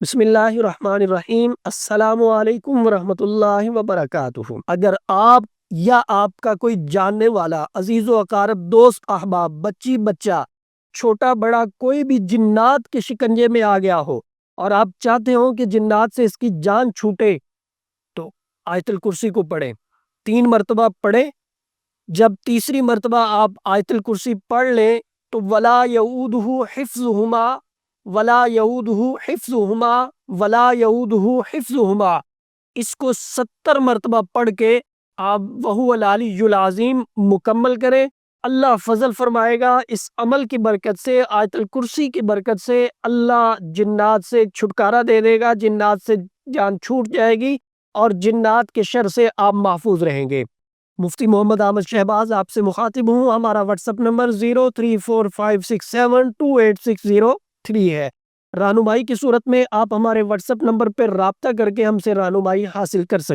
بسم اللہ الرحمن الرحیم۔ السلام علیکم ورحمۃ اللہ وبرکاتہ۔ اگر آپ یا آپ کا کوئی جاننے والا عزیز و اقارب، دوست، احباب، بچی، بچہ، چھوٹا بڑا کوئی بھی جنات کے شکنجے میں آ گیا ہو اور آپ چاہتے ہو کہ جنات سے اس کی جان چھوٹے، تو آیت الکرسی کو پڑھیں، 3 مرتبہ پڑھیں۔ جب تیسری مرتبہ آپ آیت الکرسی پڑھ لیں تو ولا یعودہ حفظہما ولا یعودہ حفظہما ولا یعودہ حفظہما، اس کو 70 مرتبہ پڑھ کے آپ وہو العلی العظیم مکمل کریں۔ اللہ فضل فرمائے گا، اس عمل کی برکت سے، آیت الکرسی کی برکت سے اللہ جنات سے چھٹکارا دے دے گا، جنات سے جان چھوٹ جائے گی اور جنات کے شر سے آپ محفوظ رہیں گے۔ مفتی محمد احمد شہباز آپ سے مخاطب ہوں۔ ہمارا واٹس ایپ نمبر 0345672860 ہے۔ رہنمائی کی صورت میں آپ ہمارے واٹس ایپ نمبر پر رابطہ کر کے ہم سے رہنمائی حاصل کر سکتے ہیں۔